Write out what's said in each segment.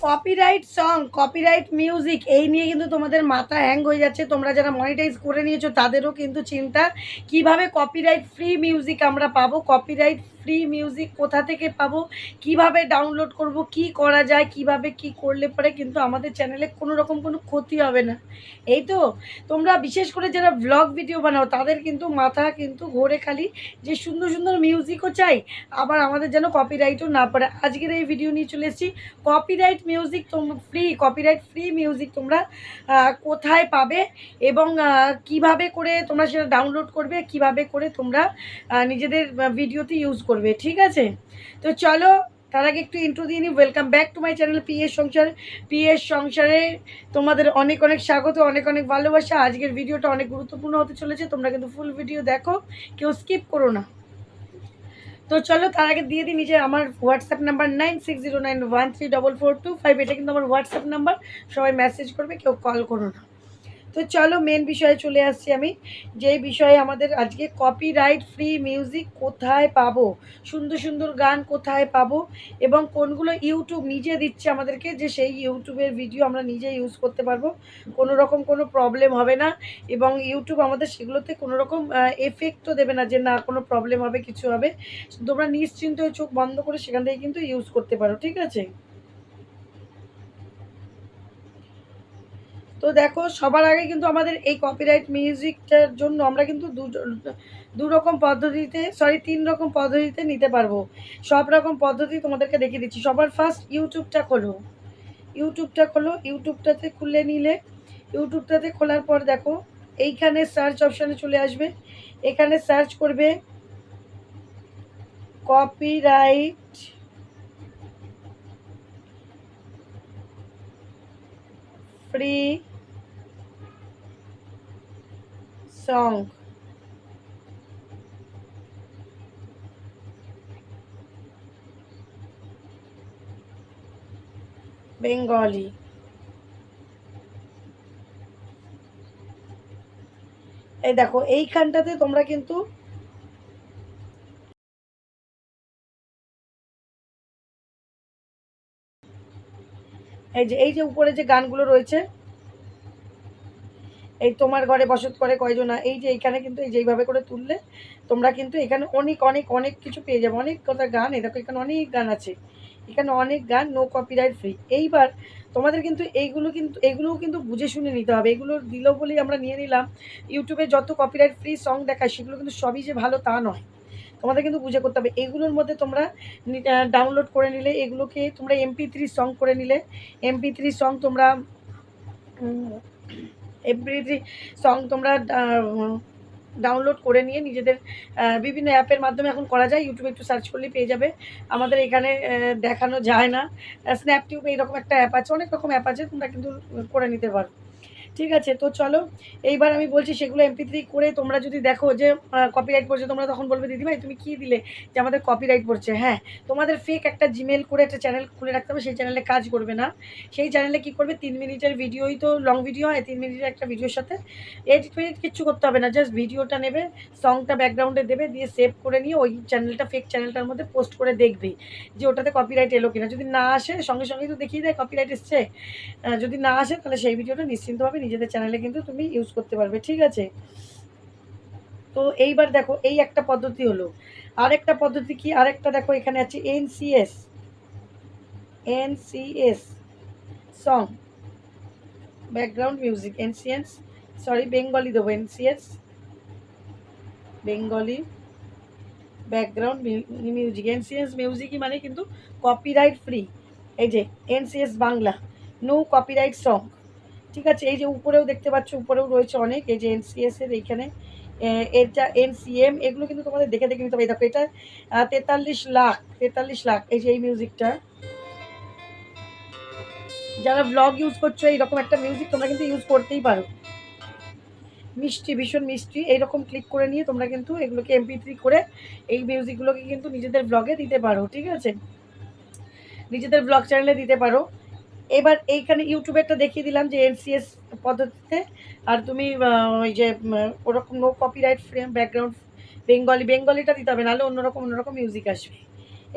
Copyright song, copyright music এই নিয়ে কিন্তু তোমাদের মাথা হ্যাং হয়ে যাচ্ছে। তোমরা যারা মনিটাইজ করে নিয়েছো তাদেরও কিন্তু চিন্তা, কিভাবে কপিরাইট ফ্রি মিউজিক আমরা পাবো, কপিরাইট ফ্রি মিউজিক কোথা থেকে পাবো, কিভাবে ডাউনলোড করব, কি করা যায়, কিভাবে কি করলে পরে কিন্তু আমাদের চ্যানেলে কোনো রকম কোনো ক্ষতি হবে না। এই তো তোমরা বিশেষ করে যারা ব্লগ ভিডিও বানাও তাদের কিন্তু মাথা কিন্তু ঘোরে খালি, যে সুন্দর সুন্দর মিউজিকও চাই, আবার আমাদের যেন কপিরাইটও না পড়ে। আজকের এই ভিডিও নিয়ে চলে এসেছি copyright music, free copyright free music তোমরা কোথায় পাবে, এবং কিভাবে করে তোমরা সেটা ডাউনলোড করবে, কিভাবে করে তোমরা নিজেদের ভিডিওতে ইউজ করবে। ঠিক আছে, তো চলো তার আগে একটু ইন্ট্রো দিয়ে নিই। Welcome back to my channel PS সংসার। পিএস সংসারে তোমাদের অনেক অনেক স্বাগত, অনেক অনেক ভালোবাসা। আজকের ভিডিওটা অনেক গুরুত্বপূর্ণ হতে চলেছে, তোমরা কিন্তু ফুল ভিডিও দেখো, কেউ স্কিপ করো না। তো চলো তার আগে দিয়ে দিই নিজে আমার হোয়াটসঅ্যাপ নাম্বার 9609134425। এটা কিন্তু আমার হোয়াটসঅ্যাপ নাম্বার, সবাই মেসেজ করবে, কেউ কল করো না। তো চলো মেন বিষয়ে চলে আসছি আমি, যেই বিষয়ে আমাদের আজকে কপিরাইট ফ্রি মিউজিক কোথায় পাবো, সুন্দর সুন্দর গান কোথায় পাবো, এবং কোনগুলো ইউটিউব নিজে দিচ্ছে আমাদেরকে, যে সেই ইউটিউবের ভিডিও আমরা নিজে ইউজ করতে পারবো, কোনো রকম কোনো প্রবলেম হবে না, এবং ইউটিউব আমাদের সেগুলোতে কোনো রকম এফেক্টও দেবে না, যে না কোনো প্রবলেম হবে কিছু হবে। তোমরা নিশ্চিন্ত হয়ে চোখ বন্ধ করে সেখান থেকে কিন্তু ইউজ করতে পারো। ঠিক আছে, তো দেখো সবার আগে কিন্তু আমাদের এই কপিরাইট মিউজিকটার জন্য আমরা কিন্তু দু রকম পদ্ধতিতে, সরি 3 রকম পদ্ধতিতে নিতে পারবো। সব রকম পদ্ধতি তোমাদেরকে দেখিয়ে দিচ্ছি। সবার ফার্স্ট ইউটিউবটা খোলো, ইউটিউবটা খোলো, ইউটিউবটাতে খুলে নিলে, ইউটিউবটাতে খোলার পর দেখো এইখানে সার্চ অপশানে চলে আসবে, এখানে সার্চ করবে কপিরাইট ফ্রি সং, বেঙ্গলি। এই দেখো এইখানটাতে তোমরা কিন্তু এই যে উপরে যে গানগুলো রয়েছে, এই তোমার ঘরে বসত করে কয়জনা, এই যে এইখানে কিন্তু এই যে এইভাবে করে তুললে তোমরা কিন্তু এখানে অনেক অনেক অনেক কিছু পেয়ে যাবে, অনেক কথা গান। এই দেখো এখানে অনেক গান আছে, এখানে অনেক গান নো কপিরাইট ফ্রি। এইবার তোমাদের কিন্তু এইগুলোও কিন্তু বুঝে শুনে নিতে হবে। এগুলো দিল বলেই আমরা নিয়ে নিলাম, ইউটিউবে যত কপিরাইট ফ্রি সং দেখায় সেগুলো কিন্তু সবই যে ভালো তা নয়, তোমাদের কিন্তু বুঝে করতে হবে। এগুলোর মধ্যে তোমরা ডাউনলোড করে নিলে, এগুলোকে তোমরা MP3 সং করে নিলে, MP3 সং তোমরা MP3 সং তোমরা ডাউনলোড করে নিয়ে নিজেদের বিভিন্ন অ্যাপের মাধ্যমে এখন করা যায়, ইউটিউবে একটু সার্চ করলেই পেয়ে যাবে। আমাদের এখানে দেখানো যায় না, স্ন্যাপটিউব এইরকম একটা অ্যাপ আছে, অনেক রকম অ্যাপ আছে, তোমরা কিন্তু করে নিতে পারো। ঠিক আছে, তো চলো এইবার আমি বলছি সেগুলো MP3 করে তোমরা যদি দেখো যে কপিরাইট পড়ছে, তোমরা তখন বলবে দিদিভাই তুমি কী দিলে যে আমাদের কপিরাইট পড়ছে। হ্যাঁ, তোমাদের ফেক একটা জিমেল করে একটা চ্যানেল খুলে রাখতে হবে, সেই চ্যানেলে কাজ করবে না। সেই চ্যানেলে কী করবে, 3 মিনিটের ভিডিওই তো লং ভিডিও হয়, 3 মিনিটের একটা ভিডিওর সাথে এডিট ফেডিট কিচ্ছু করতে হবে না, জাস্ট ভিডিওটা নেবে, সংটা ব্যাকগ্রাউন্ডে দেবে, দিয়ে সেভ করে নিয়ে ওই চ্যানেলটা, ফেক চ্যানেলটার মধ্যে পোস্ট করে দেখবে যে ওটাতে কপিরাইট এলো কিনা। যদি না আসে সঙ্গে সঙ্গেই তো দেখিয়ে দেয় কপিরাইট এসছে, যদি না আসে তাহলে সেই ভিডিওটা নিশ্চিন্তভাবে নিজেদের চ্যানেলে কিন্তু তুমি ইউজ করতে পারবে। ঠিক আছে, তো এইবার দেখো এই একটা পদ্ধতি হলো। আরেকটা পদ্ধতি কি, আরেকটা দেখো এখানে আছে NCS, NCS song background music, NCS, sorry Bengali দেবো, NCS Bengali background music. NCS মিউজিকই মানে কিন্তু কপিরাইট ফ্রি। এই যে NCS Bangla, no copyright song. ঠিক আছে, এই যে উপরেও দেখতে পাচ্ছ, উপরেও রয়েছে অনেক, এই যে NCS এর এইখানে এটা NCM, এগুলো কিন্তু তোমাদের দেখে দেখে নিতে হবে। দেখো এটা 43 লাখ, এই যে এই মিউজিকটা, যারা ব্লগ ইউজ করছো এইরকম একটা মিউজিক তোমরা কিন্তু ইউজ করতেই পারো। মিষ্টি, ভীষণ মিষ্টি, এইরকম ক্লিক করে নিয়ে তোমরা কিন্তু এগুলোকে MP3 করে এই মিউজিকগুলোকে কিন্তু নিজেদের ব্লগে দিতে পারো। ঠিক আছে, নিজেদের ব্লগ চ্যানেলে দিতে পারো। এবার এইখানে ইউটিউবেরটা দেখিয়ে দিলাম যে NCS পদ্ধতিতে, আর তুমি ওই যে ওরকম নো কপিরাইট ফ্রেম ব্যাকগ্রাউন্ড বেঙ্গলিটা দিতে হবে, নাহলে অন্যরকম মিউজিক আসবে।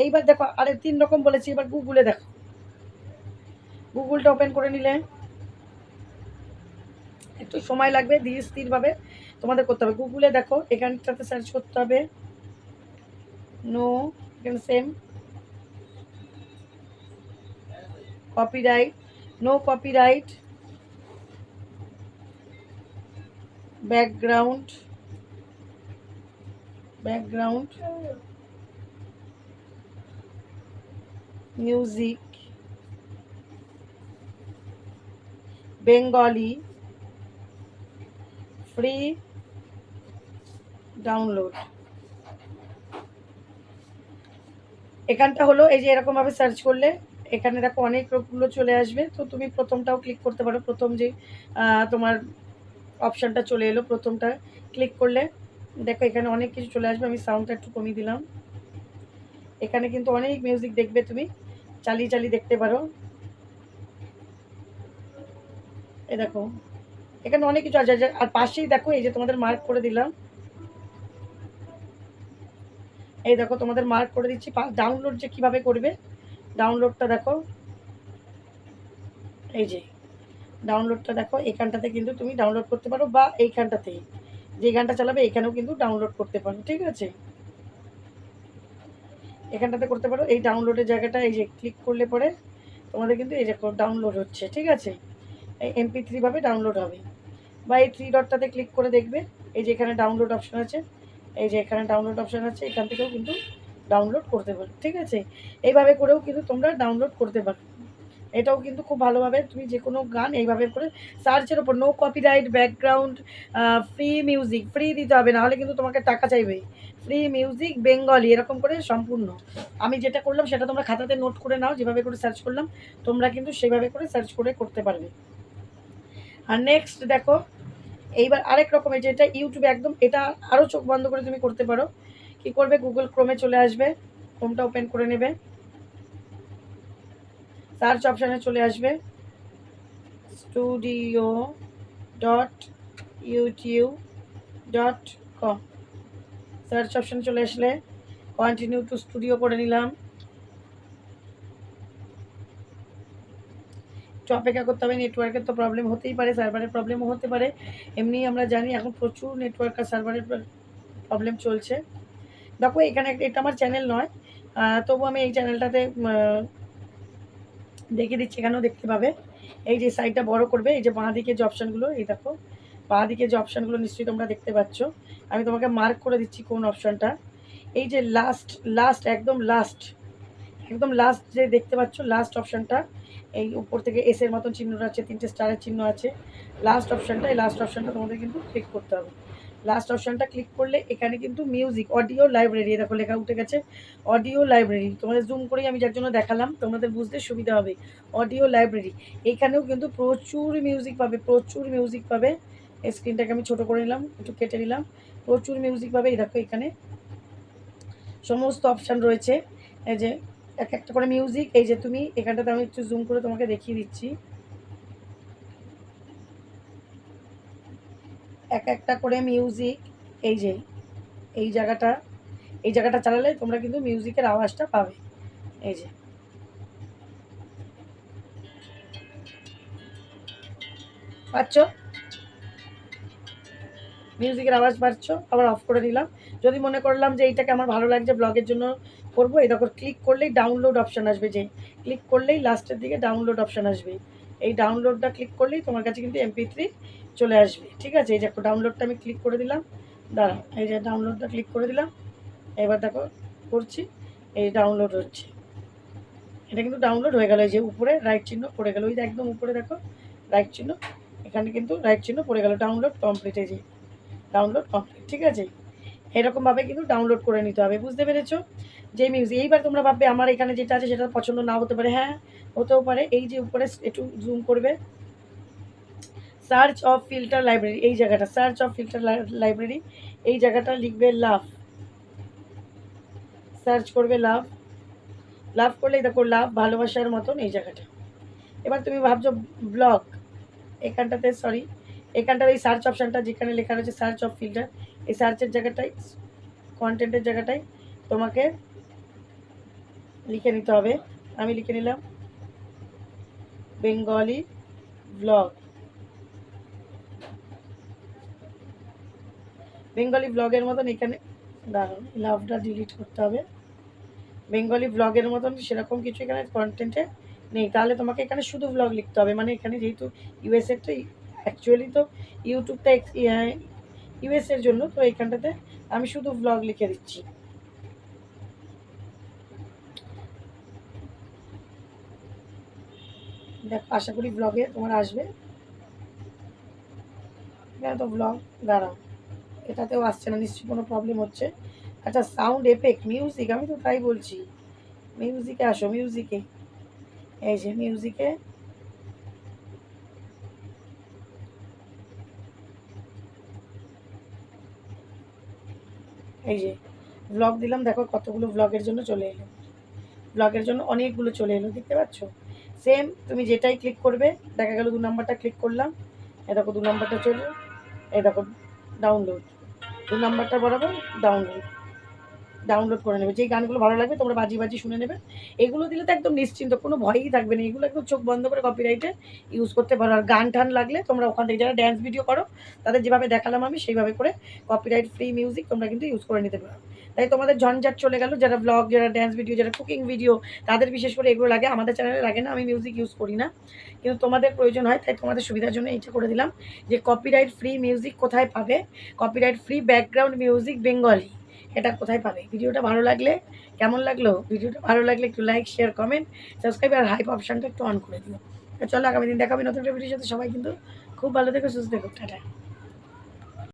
এইবার দেখো আরে 3 রকম বলেছি, এবার গুগলে দেখো, গুগলটা ওপেন করে নিলে একটু সময় লাগবে, ধীর স্থিরভাবে তোমাদের করতে হবে। গুগলে দেখো, এখানটাতে সার্চ করতে হবে নো, এখানে same copyright, no copyright background music Bengali free download. এখানটা হলো এই যে এরকমভাবে সার্চ করলে এখানে দেখো অনেকগুলো চলে আসবে। তো তুমি প্রথমটাও ক্লিক করতে পারো, প্রথম যে তোমার অপশানটা চলে এলো, প্রথমটা ক্লিক করলে দেখো এখানে অনেক কিছু চলে আসবে। আমি সাউন্ডটা একটু কমিয়ে দিলাম। এখানে কিন্তু অনেক মিউজিক দেখবে, তুমি চালিয়ে চালিয়ে দেখতে পারো। এই দেখো এখানে অনেক কিছু আছে। আর পাশেই দেখো এই যে তোমাদের মার্ক করে দিলাম, এই দেখো তোমাদের মার্ক করে দিচ্ছি ডাউনলোড যে কিভাবে করবে। ডাউনলোডটা দেখো, এই যে ডাউনলোডটা দেখো, এখানটাতে কিন্তু তুমি ডাউনলোড করতে পারো, বা এইখানটাতেই যে গানটা চালাবে এখানেও কিন্তু ডাউনলোড করতে পারো। ঠিক আছে, এখানটাতে করতে পারো। এই ডাউনলোডের জায়গাটা এই যে ক্লিক করলে পরে তোমাদের কিন্তু এই যে ডাউনলোড হচ্ছে। ঠিক আছে, এই MP3 ভাবে ডাউনলোড হবে। বা এই থ্রি ডটটাতে ক্লিক করে দেখবে, এই যে এখানে ডাউনলোড অপশান আছে, এই যে এখানে ডাউনলোড অপশান আছে, এখান থেকেও কিন্তু ডাউনলোড করতে পারো। ঠিক আছে, এইভাবে করেও কিন্তু তোমরা ডাউনলোড করতে পারো। এটাও কিন্তু খুব ভালোভাবে তুমি যে কোনো গান এইভাবে করে সার্চের ওপর no copyright background free music, free দিতে হবে, নাহলে কিন্তু তোমাকে টাকা চাইবে। ফ্রি মিউজিক বেঙ্গলি এরকম করে সম্পূর্ণ। আমি যেটা করলাম সেটা তোমরা খাতাতে নোট করে নাও, যেভাবে করে সার্চ করলাম তোমরা কিন্তু সেভাবে করে সার্চ করে করতে পারবে। আর নেক্সট দেখো, এইবার আরেক রকমের যেটা ইউটিউবে একদম, এটা আরও চোখ বন্ধ করে তুমি করতে পারো। কি করবে, গুগল ক্রোমে চলে আসবে, ক্রোমটা ওপেন করে নেবে, সার্চ অপশানে চলে আসবে studio.youtube.com। সার্চ অপশানে চলে আসলে কন্টিনিউ টু স্টুডিও করে নিলাম। একটু অপেক্ষা করতে হবে, নেটওয়ার্কের তো প্রবলেম হতেই পারে, সার্ভারের প্রবলেমও হতে পারে। এমনি আমরা জানি এখন প্রচুর নেটওয়ার্ক আর সার্ভারের প্রবলেম চলছে। দেখো এখানে এটা আমার চ্যানেল নয়, তবু আমি এই চ্যানেলটাতে দেখিয়ে দিচ্ছি, এখানেও দেখতে পাবে। এই যে সাইডটা বড় করবে, এই যে বাঁ দিকে যে অপশানগুলো, এই দেখো বাঁ দিকে যে অপশানগুলো নিশ্চয়ই তোমরা দেখতে পাচ্ছ। আমি তোমাকে মার্ক করে দিচ্ছি কোন অপশানটা। এই যে লাস্ট একদম লাস্ট যে দেখতে পাচ্ছ, লাস্ট অপশানটা, এই উপর থেকে এসের মতন চিহ্ন আছে, 3টে স্টারের চিহ্ন আছে, লাস্ট অপশানটা, এই লাস্ট অপশানটা তোমাদের কিন্তু ক্লিক করতে হবে। লাস্ট অপশানটা ক্লিক করলে এখানে কিন্তু মিউজিক অডিও লাইব্রেরি দেখো লেখা উঠে গেছে, অডিও লাইব্রেরি। তোমাদের জুম করেই আমি যার জন্য দেখালাম, তোমাদের বুঝতে সুবিধা হবে। অডিও লাইব্রেরি, এখানেও কিন্তু প্রচুর মিউজিক পাবে, প্রচুর মিউজিক পাবে। এই স্ক্রিনটাকে আমি ছোটো করে নিলাম, একটু কেটে নিলাম। প্রচুর মিউজিক পাবে, এই দেখো এখানে সমস্ত অপশান রয়েছে। এই যে এক একটা করে মিউজিক, এই যে তুমি এখানটাতে আমি একটু জুম করে তোমাকে দেখিয়ে দিচ্ছি, এক একটা করে মিউজিক। এই যে এই জায়গাটা চালালে তোমরা কিন্তু মিউজিকের আওয়াজটা পাবে। এই যে পাচ্ছ, মিউজিকের আওয়াজ পাচ্ছ। আবার অফ করে দিলাম। যদি মনে করলাম যে এইটাকে আমার ভালো লাগছে, ব্লগের জন্য করবো, এই দেখো ক্লিক করলেই ডাউনলোড অপশান আসবে, যে ক্লিক করলেই লাস্টের দিকে ডাউনলোড অপশান আসবে। এই ডাউনলোডটা ক্লিক করলেই তোমার কাছে কিন্তু MP3 চলে আসবে। ঠিক আছে, এই দেখো ডাউনলোডটা আমি ক্লিক করে দিলাম, দাঁড়া, এই যে ডাউনলোডটা ক্লিক করে দিলাম। এবার দেখো করছি, এই ডাউনলোড হচ্ছে, এটা কিন্তু ডাউনলোড হয়ে গেল। এই যে উপরে রাইট চিহ্ন পড়ে গেল, ওই যে একদম উপরে দেখো রাইট চিহ্ন, এখানে কিন্তু রাইট চিহ্ন পড়ে গেল, ডাউনলোড কমপ্লিট। এই যে ডাউনলোড কমপ্লিট। ঠিক আছে, এরকমভাবে কিন্তু ডাউনলোড করে নিতে হবে, বুঝতে পেরেছো? যে মিউজিক, এইবার তোমরা ভাববে আমার এখানে যেটা আছে সেটা পছন্দ না হতে পারে, হ্যাঁ হতেও পারে। এই যে উপরে একটু জুম করবে, সার্চ অফ ফিল্টার লাইব্রেরি, এই জায়গাটা সার্চ অফ ফিল্টার লাইব্রেরি, এই জায়গাটা লিখবে লাভ, সার্চ করবে লাভ, লাভ করলেই দেখো লাভ ভালোবাসার মতন এই জায়গাটা। এবার তুমি ভাবছো ব্লগ, এখানটাতে সরি, এখানটার এই সার্চ অপশানটা যেখানে লেখা রয়েছে সার্চ অফ ফিল্টার, এই সার্চের জায়গাটায় কন্টেন্টের জায়গাটায় তোমাকে লিখে নিতে হবে। আমি লিখে নিলাম বেঙ্গলি ব্লগ, বেঙ্গলি ব্লগের মতন এখানে দাঁড়ান, লাভটা ডিলিট করতে হবে। বেঙ্গলি ব্লগের মতন সেরকম কিছু এখানে কন্টেন্টে নেই, তাহলে তোমাকে এখানে শুধু ব্লগ লিখতে হবে। মানে এখানে যেহেতু ইউএসএর, তো অ্যাকচুয়ালি তো ইউটিউবটা ইউএসের জন্য, তো এইখানটাতে আমি শুধু ব্লগ লিখে দিচ্ছি। দেখো, আশা করি ব্লগে তোমার আসবে। এখানে তো ব্লগ, দাঁড়াও, এটাতেও আসছে না, নিশ্চয়ই কোনো প্রবলেম হচ্ছে। আচ্ছা, সাউন্ড এফেক্ট মিউজিক, আমি তো তাই বলছি। মিউজিকে আসো, মিউজিকে, এই যে মিউজিকে, এই যে ব্লগ দিলাম, দেখো কতগুলো ব্লগের জন্য চলে এলো। ব্লগের জন্য অনেকগুলো চলে এলো, দেখতে পাচ্ছ? সেম তুমি যেটাই ক্লিক করবে, দেখা গেল 2 নাম্বারটা ক্লিক করলাম, এই দেখো 2 নাম্বারটা চলবে, এই দেখো ডাউনলোড, 2 নাম্বারটা বরাবর ডাউনলোড, ডাউনলোড করে নেবে। যেই গানগুলো ভালো লাগবে তোমরা বাজি বাজি শুনে নেবে। এগুলো দিলে তো একদম নিশ্চিন্ত, কোনো ভয়ই থাকবে না। এগুলো একদম চোখ বন্ধ করে কপিরাইটে ইউজ করতে পারো। আর গান টান লাগলে তোমরা ওখান থেকে, যারা ড্যান্স ভিডিও করো তাদের যেভাবে দেখালাম আমি সেইভাবে করে কপিরাইট ফ্রি মিউজিক তোমরা কিন্তু ইউজ করে নিতে পারো। তাই তোমাদের ঝঞ্ঝাট চলে গেল। যারা ব্লগ, যারা ড্যান্স ভিডিও, যারা কুকিং ভিডিও, তাদের বিশেষ করে এগুলো লাগে। আমাদের চ্যানেলে লাগে না, আমি মিউজিক ইউজ করি না, কিন্তু তোমাদের প্রয়োজন হয়, তাই তোমাদের সুবিধার জন্য এইটা করে দিলাম যে কপিরাইট ফ্রি মিউজিক কোথায় পাবে, copyright free background music Bengali, এটা কোথায় পাবে। ভিডিওটা ভালো লাগলে, কেমন লাগলো ভিডিওটা, ভালো লাগলে একটু লাইক, শেয়ার, কমেন্ট, সাবস্ক্রাইব আর হাইপ অপশানটা একটু অন করে দিও। চলো, আগামী দিন দেখাবি নতুন একটা ভিডিওর সাথে। সবাই কিন্তু খুব ভালো থেকো, সুস্থ থেকো, টাটা।